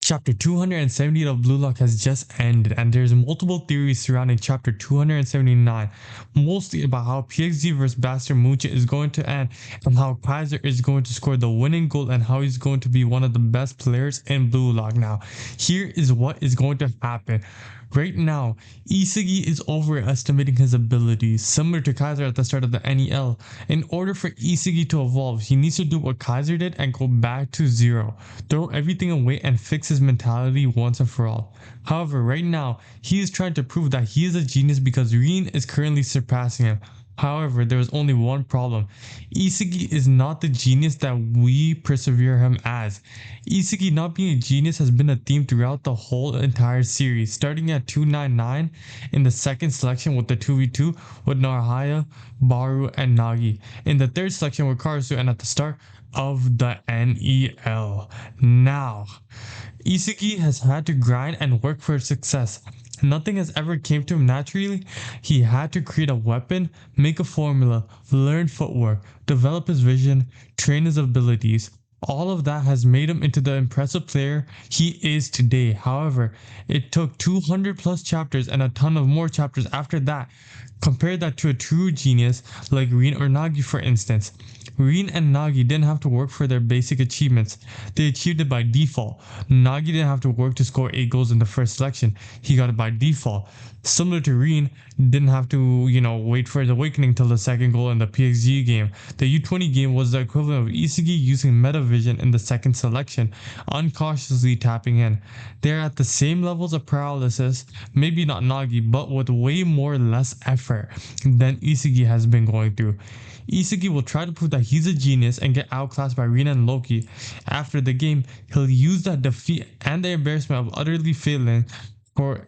Chapter 270 of Blue Lock has just ended, and there's multiple theories surrounding Chapter 279, mostly about how PXG vs Bastard Mucha is going to end, and how Kaiser is going to score the winning goal, and how he's going to be one of the best players in Blue Lock. Now, here is what is going to happen. Right now, Isagi is overestimating his abilities, similar to Kaiser at the start of the NEL. In order for Isagi to evolve, he needs to do what Kaiser did and go back to zero, throw everything away and fix his mentality once and for all. However, right now, he is trying to prove that he is a genius because Rin is currently surpassing him. However, there is only one problem. Isagi is not the genius that we persevere him as. Isagi not being a genius has been a theme throughout the whole entire series, starting at 299 in the second selection with the 2v2 with Narahaya, Baru, and Nagi, in the third selection with Karasu, and at the start of the NEL. Now, Isagi has had to grind and work for success. Nothing has ever came to him naturally. He had to create a weapon, make a formula, learn footwork, develop his vision, train his abilities. All of that has made him into the impressive player he is today. However, it took 200 plus chapters and a ton of more chapters after that. Compare that to a true genius like Rin or Nagi, for instance. Rin and Nagi didn't have to work for their basic achievements. They achieved it by default. Nagi didn't have to work to score 8 goals in the first selection. He got it by default. Similar to Rin, didn't have to, wait for his awakening till the second goal in the PXG game. The U20 game was the equivalent of Isagi using meta vision in the second selection, uncautiously tapping in. They're at the same levels of paralysis, maybe not Nagi, but with way more less effort than Isagi has been going through. Isagi will try to prove that he's a genius and get outclassed by Rina and Loki. After the game, he'll use that defeat and the embarrassment of utterly failing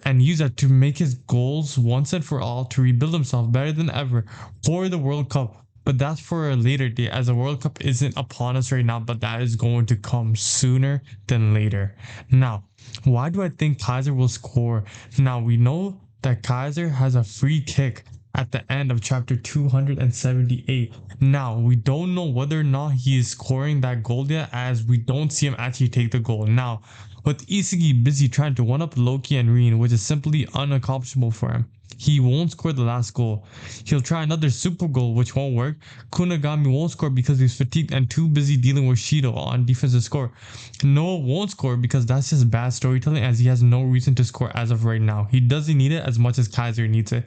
and use that to make his goals once and for all to rebuild himself better than ever for the World Cup. But that's for a later date, as the World Cup isn't upon us right now, but that is going to come sooner than later. Now, why do I think Kaiser will score? Now, we know that Kaiser has a free kick at the end of chapter 278. Now, we don't know whether or not he is scoring that goal yet, as we don't see him actually take the goal. Now, with Isagi busy trying to one-up Loki and Rin, which is simply unaccomplishable for him, he won't score the last goal. He'll try another super goal, which won't work. Kunigami won't score because he's fatigued and too busy dealing with Shido on defensive score. Noah won't score because that's just bad storytelling, as he has no reason to score as of right now. He doesn't need it as much as Kaiser needs it.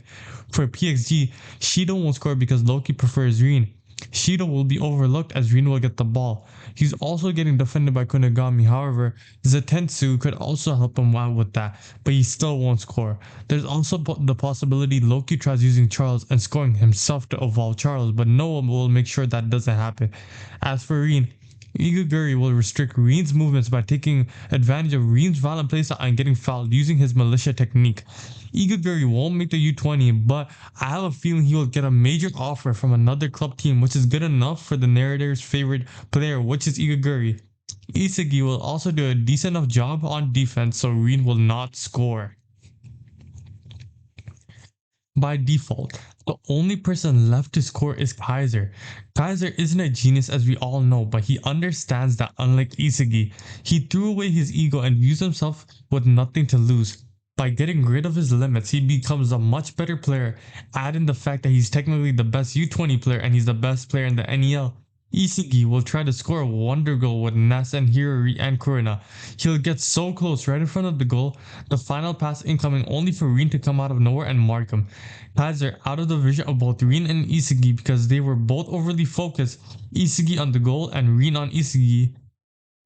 For PXG, Shido won't score because Loki prefers Rin. Shido will be overlooked as Rin will get the ball. He's also getting defended by Kunigami. However, Zatensu could also help him out with that, but he still won't score. There's also the possibility Loki tries using Charles and scoring himself to evolve Charles, but Noah will make sure that doesn't happen. As for Rin, Igaguri will restrict Rin's movements by taking advantage of Rin's violent playstyle and getting fouled using his militia technique. Igaguri won't make the U20, but I have a feeling he will get a major offer from another club team, which is good enough for the narrator's favorite player, which is Igaguri. Isagi will also do a decent enough job on defense, so Rin will not score. By default, the only person left to score is Kaiser. Kaiser isn't a genius, as we all know, but he understands that unlike Isagi, he threw away his ego and views himself with nothing to lose. By getting rid of his limits, he becomes a much better player. Add in the fact that he's technically the best U20 player and he's the best player in the NEL. Isagi will try to score a wonder goal with Ness and Hirori and Kurina. He'll get so close right in front of the goal, the final pass incoming only for Rin to come out of nowhere and mark him. Kaiser out of the vision of both Rin and Isagi because they were both overly focused, Isagi on the goal and Rin on Isagi.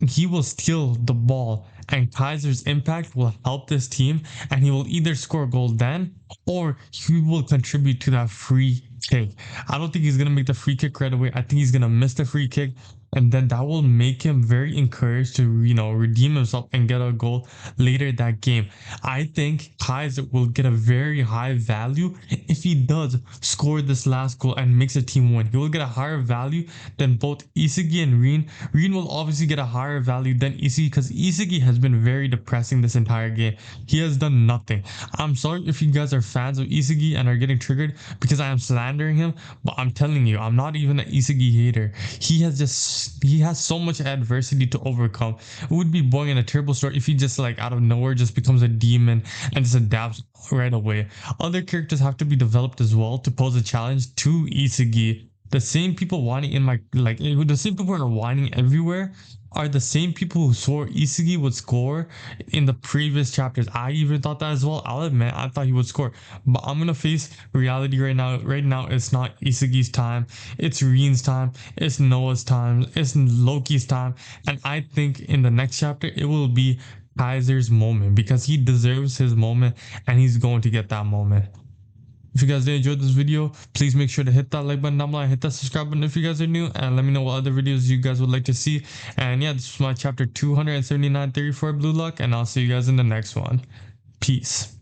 He will steal the ball and Kaiser's impact will help this team, and he will either score a goal then or he will contribute to that free kick. I don't think he's going to make the free kick right away. I think he's going to miss the free kick, and then that will make him very encouraged to redeem himself and get a goal later that game. I think Kaiser will get a very high value if he does score this last goal and makes a team win. He will get a higher value than both Isagi and Rin. Rin will obviously get a higher value than Isagi because Isagi has been very depressing this entire game. He has done nothing. I'm sorry if you guys are fans of Isagi and are getting triggered because I am slandering him, but I'm telling you, I'm not even an Isagi hater. He has just he has so much adversity to overcome. It would be boring and a terrible story if he just like out of nowhere just becomes a demon and just adapts right away. Other characters have to be developed as well to pose a challenge to Isugi. The same people whining in my like the same people who are whining everywhere are the same people who swore Isugi would score in the previous chapters. I even thought that as well. I'll admit I thought he would score, but I'm gonna face reality right now. Right now, it's not Isugi's time. It's Reen's time. It's Noah's time. It's Loki's time, and I think in the next chapter it will be Kaiser's moment because he deserves his moment, and he's going to get that moment. If you guys did enjoy this video, please make sure to hit that like button down below and hit that subscribe button if you guys are new, and let me know what other videos you guys would like to see. And yeah, this was my chapter 279 theory for Blue Lock, and I'll see you guys in the next one. Peace.